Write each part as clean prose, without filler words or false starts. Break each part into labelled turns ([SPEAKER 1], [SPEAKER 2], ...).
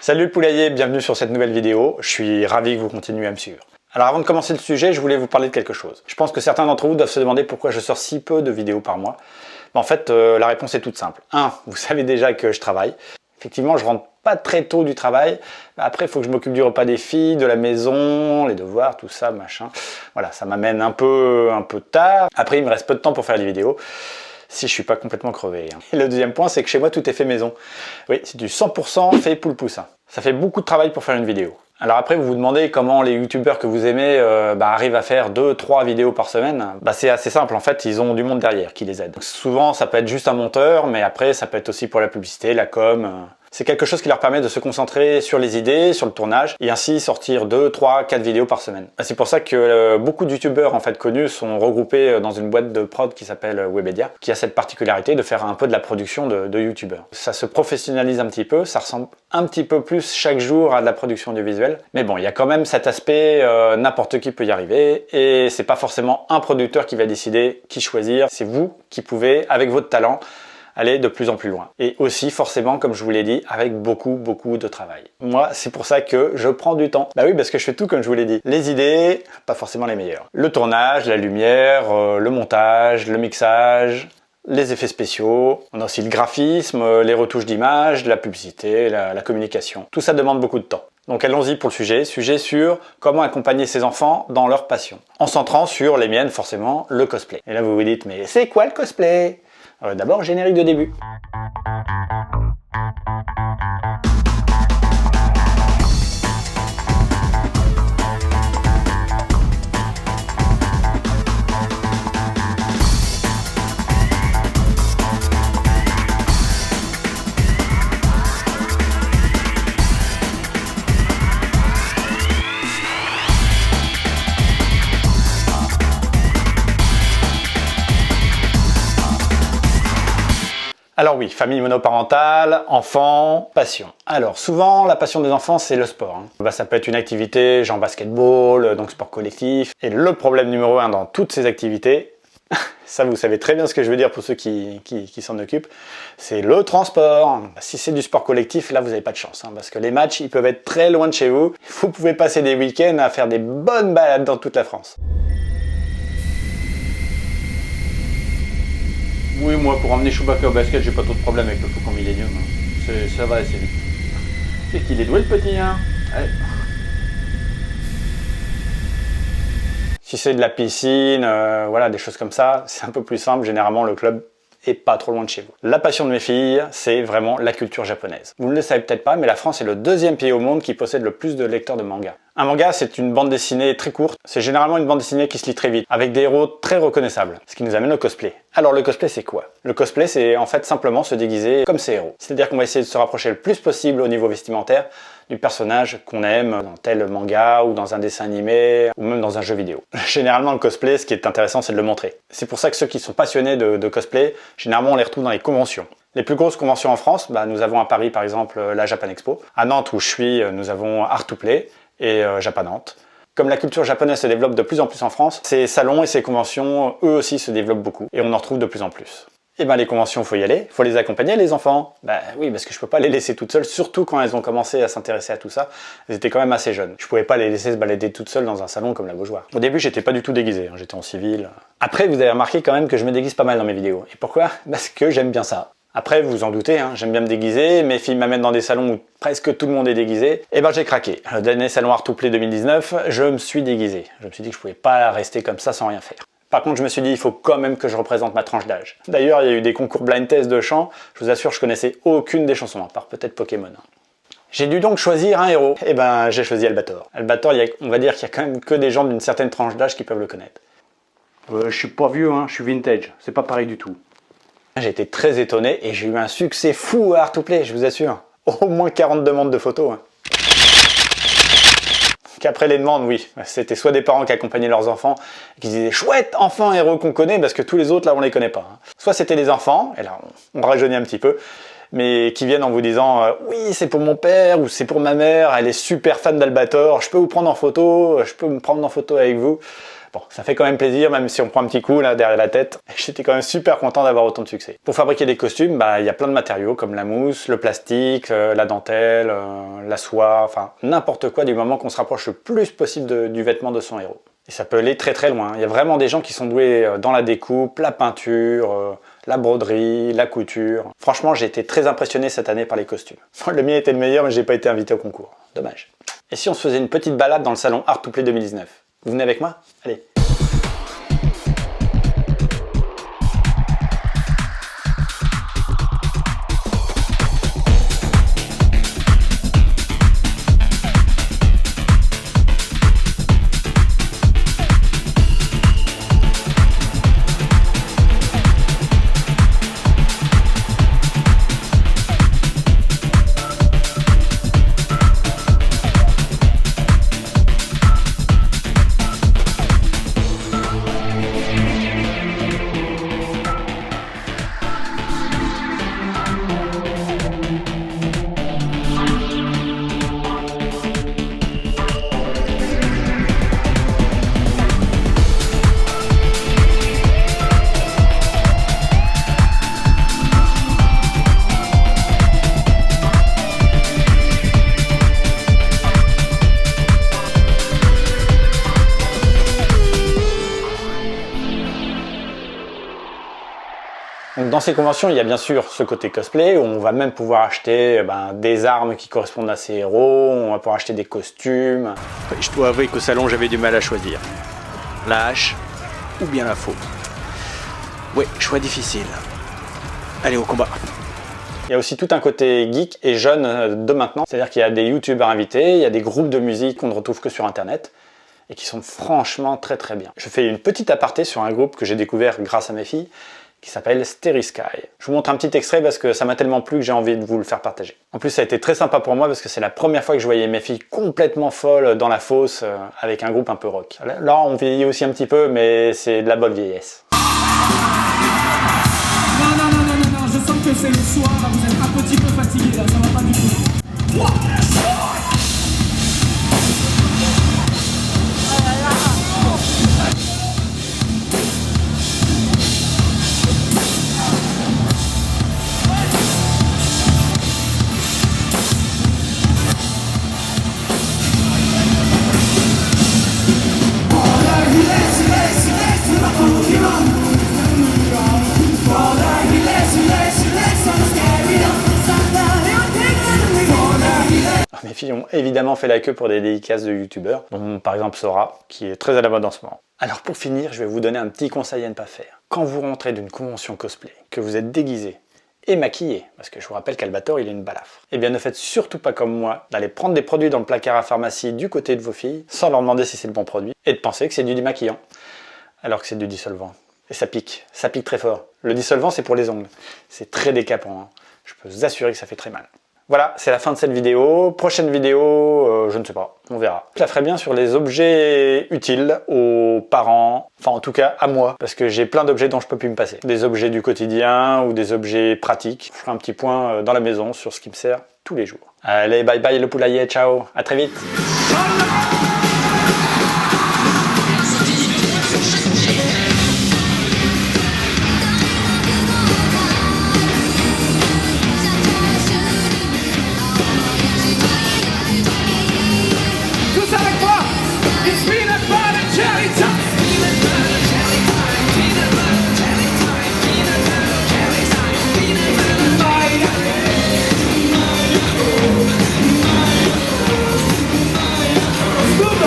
[SPEAKER 1] Salut le poulailler, bienvenue sur cette nouvelle vidéo. Je suis ravi que vous continuiez à me suivre. Alors avant de commencer le sujet, je voulais vous parler de quelque chose. Je pense que certains d'entre vous doivent se demander pourquoi je sors si peu de vidéos par mois. En fait, la réponse est toute simple. 1. Vous savez déjà que je travaille. Effectivement, je rentre pas très tôt du travail. Après, il faut que je m'occupe du repas des filles, de la maison, les devoirs, tout ça, machin. Voilà, ça m'amène un peu tard. Après, il me reste peu de temps pour faire les vidéos. Si je suis pas complètement crevé. Et le deuxième point, c'est que chez moi, tout est fait maison. Oui, c'est du 100% fait poule poussin. Ça fait beaucoup de travail pour faire une vidéo. Alors après, vous vous demandez comment les youtubeurs que vous aimez arrivent à faire 2-3 vidéos par semaine. C'est assez simple, en fait, ils ont du monde derrière qui les aide. Donc, souvent, ça peut être juste un monteur, mais après, ça peut être aussi pour la publicité, la com. C'est quelque chose qui leur permet de se concentrer sur les idées, sur le tournage, et ainsi sortir 2, 3, 4 vidéos par semaine. C'est pour ça que beaucoup de youtubeurs en fait connus sont regroupés dans une boîte de prod qui s'appelle Webedia, qui a cette particularité de faire un peu de la production de youtubeurs. Ça se professionnalise un petit peu, ça ressemble un petit peu plus chaque jour à de la production audiovisuelle, mais bon, il y a quand même cet aspect, n'importe qui peut y arriver, et c'est pas forcément un producteur qui va décider qui choisir, c'est vous qui pouvez, avec votre talent, aller de plus en plus loin. Et aussi, forcément, comme je vous l'ai dit, avec beaucoup de travail. Moi, c'est pour ça que je prends du temps. Bah oui, parce que je fais tout comme je vous l'ai dit. Les idées, pas forcément les meilleures. Le tournage, la lumière, le montage, le mixage, les effets spéciaux. On a aussi le graphisme, les retouches d'images, la publicité, la communication. Tout ça demande beaucoup de temps. Donc allons-y pour le sujet sur comment accompagner ses enfants dans leur passion. En centrant sur les miennes, forcément, le cosplay. Et là, vous vous dites, mais c'est quoi le cosplay ? D'abord, générique de début. Alors oui, famille monoparentale, enfants, passion. Alors souvent, la passion des enfants, c'est le sport. Ça peut être une activité genre basketball, donc sport collectif. Et le problème numéro 1 dans toutes ces activités, ça vous savez très bien ce que je veux dire pour ceux qui s'en occupent, c'est le transport. Si c'est du sport collectif, là vous n'avez pas de chance, parce que les matchs, ils peuvent être très loin de chez vous. Vous pouvez passer des week-ends à faire des bonnes balades dans toute la France. Oui, moi, pour emmener Chewbacca au basket, j'ai pas trop de problème avec le Faucon Millenium. Ça va assez vite. C'est qu'il est doué, le petit, hein. Allez. Si c'est de la piscine, voilà, des choses comme ça, c'est un peu plus simple. Généralement, le club est pas trop loin de chez vous. La passion de mes filles, c'est vraiment la culture japonaise. Vous ne le savez peut-être pas, mais la France est le deuxième pays au monde qui possède le plus de lecteurs de manga. Un manga, c'est une bande dessinée très courte. C'est généralement une bande dessinée qui se lit très vite, avec des héros très reconnaissables. Ce qui nous amène au cosplay. Alors le cosplay, c'est quoi? Le cosplay, c'est en fait simplement se déguiser comme ces héros. C'est-à-dire qu'on va essayer de se rapprocher le plus possible au niveau vestimentaire du personnage qu'on aime dans tel manga ou dans un dessin animé ou même dans un jeu vidéo. Généralement, le cosplay, ce qui est intéressant, c'est de le montrer. C'est pour ça que ceux qui sont passionnés de cosplay, généralement, on les retrouve dans les conventions. Les plus grosses conventions en France, nous avons à Paris, par exemple, la Japan Expo. À Nantes, où je suis, nous avons Art2Play et Japan Nantes. Comme la culture japonaise se développe de plus en plus en France, ces salons et ces conventions, eux aussi, se développent beaucoup. Et on en retrouve de plus en plus. Et les conventions, faut y aller, faut les accompagner, les enfants. Oui, parce que je peux pas les laisser toutes seules, surtout quand elles ont commencé à s'intéresser à tout ça. Elles étaient quand même assez jeunes. Je pouvais pas les laisser se balader toutes seules dans un salon comme la Beaujoire. Au début, j'étais pas du tout déguisé, j'étais en civil. Après, vous avez remarqué quand même que je me déguise pas mal dans mes vidéos. Et pourquoi? Parce que j'aime bien ça. Après, vous vous en doutez, j'aime bien me déguiser, mes filles m'amènent dans des salons où presque tout le monde est déguisé, et j'ai craqué. Le dernier salon Art2Play 2019, je me suis déguisé. Je me suis dit que je pouvais pas rester comme ça sans rien faire. Par contre, je me suis dit, il faut quand même que je représente ma tranche d'âge. D'ailleurs, il y a eu des concours blind test de chant, je vous assure, je connaissais aucune des chansons, à part peut-être Pokémon. J'ai dû donc choisir un héros. J'ai choisi Albator. Albator, on va dire qu'il y a quand même que des gens d'une certaine tranche d'âge qui peuvent le connaître. Je suis pas vieux, je suis vintage, c'est pas pareil du tout. J'ai été très étonné et j'ai eu un succès fou à Art2Play, je vous assure. Au moins 40 demandes de photos. Qu'après les demandes, oui, c'était soit des parents qui accompagnaient leurs enfants et qui disaient « chouette, enfant héros qu'on connaît » parce que tous les autres, là, on les connaît pas. Soit c'était des enfants, et là, on rajeunit un petit peu, mais qui viennent en vous disant « oui, c'est pour mon père » ou « c'est pour ma mère, elle est super fan d'Albator, je peux vous prendre en photo, je peux me prendre en photo avec vous ». Bon, ça fait quand même plaisir, même si on prend un petit coup là derrière la tête. J'étais quand même super content d'avoir autant de succès. Pour fabriquer des costumes, il y a plein de matériaux comme la mousse, le plastique, la dentelle, la soie, enfin n'importe quoi du moment qu'on se rapproche le plus possible du vêtement de son héros. Et ça peut aller très très loin. Il y a vraiment des gens qui sont doués dans la découpe, la peinture, la broderie, la couture. Franchement, j'ai été très impressionné cette année par les costumes. Le mien était le meilleur, mais j'ai pas été invité au concours. Dommage. Et si on se faisait une petite balade dans le salon Art to Play 2019? Vous venez avec moi? Allez. Donc dans ces conventions, il y a bien sûr ce côté cosplay, où on va même pouvoir acheter des armes qui correspondent à ces héros, on va pouvoir acheter des costumes. Je dois avouer qu'au salon, j'avais du mal à choisir. La hache ou bien la faux. Ouais, choix difficile. Allez, au combat. Il y a aussi tout un côté geek et jeune de maintenant, c'est-à-dire qu'il y a des youtubeurs invités, il y a des groupes de musique qu'on ne retrouve que sur internet, et qui sont franchement très très bien. Je fais une petite aparté sur un groupe que j'ai découvert grâce à mes filles, qui s'appelle Starry Sky. Je vous montre un petit extrait parce que ça m'a tellement plu que j'ai envie de vous le faire partager. En plus, ça a été très sympa pour moi parce que c'est la première fois que je voyais mes filles complètement folles dans la fosse avec un groupe un peu rock. Là, on vieillit aussi un petit peu, mais c'est de la bonne vieillesse.
[SPEAKER 2] Non, je sens que c'est le soir, là, vous êtes un petit peu fatigué, là, ça va pas du tout.
[SPEAKER 1] Mes filles ont évidemment fait la queue pour des dédicaces de youtubeurs, dont par exemple Sora, qui est très à la mode en ce moment. Alors pour finir, je vais vous donner un petit conseil à ne pas faire. Quand vous rentrez d'une convention cosplay, que vous êtes déguisé et maquillé, parce que je vous rappelle qu'Albator il est une balafre, eh bien ne faites surtout pas comme moi, d'aller prendre des produits dans le placard à pharmacie du côté de vos filles, sans leur demander si c'est le bon produit, et de penser que c'est du démaquillant, alors que c'est du dissolvant. Et ça pique très fort. Le dissolvant c'est pour les ongles, c'est très décapant, hein. Je peux vous assurer que ça fait très mal. Voilà, c'est la fin de cette vidéo. Prochaine vidéo, je ne sais pas, on verra. Je la ferai bien sur les objets utiles aux parents, enfin en tout cas à moi, parce que j'ai plein d'objets dont je peux plus me passer. Des objets du quotidien ou des objets pratiques. Je ferai un petit point dans la maison sur ce qui me sert tous les jours. Allez, bye bye le poulailler, ciao, à très vite.
[SPEAKER 2] Stop!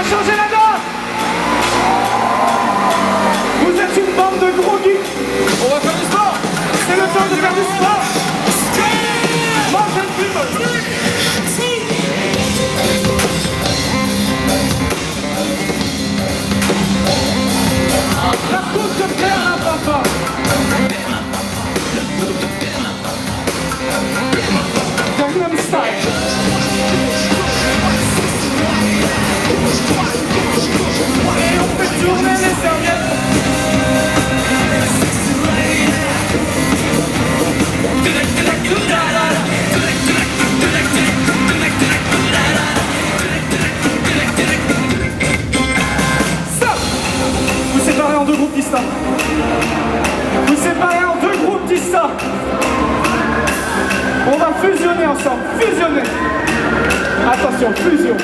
[SPEAKER 2] changer la donne. Vous êtes une bande de gros geeks. On va faire du sport. C'est le temps de faire du sport. Mangez le film. La coupe de terre, papa. Gangnam Style. Et on fait tourner les serviettes. Stop. Vous séparez en deux groupes distincts. Vous séparez en deux groupes distincts. On va fusionner ensemble. Fusionner. Attention, fusion.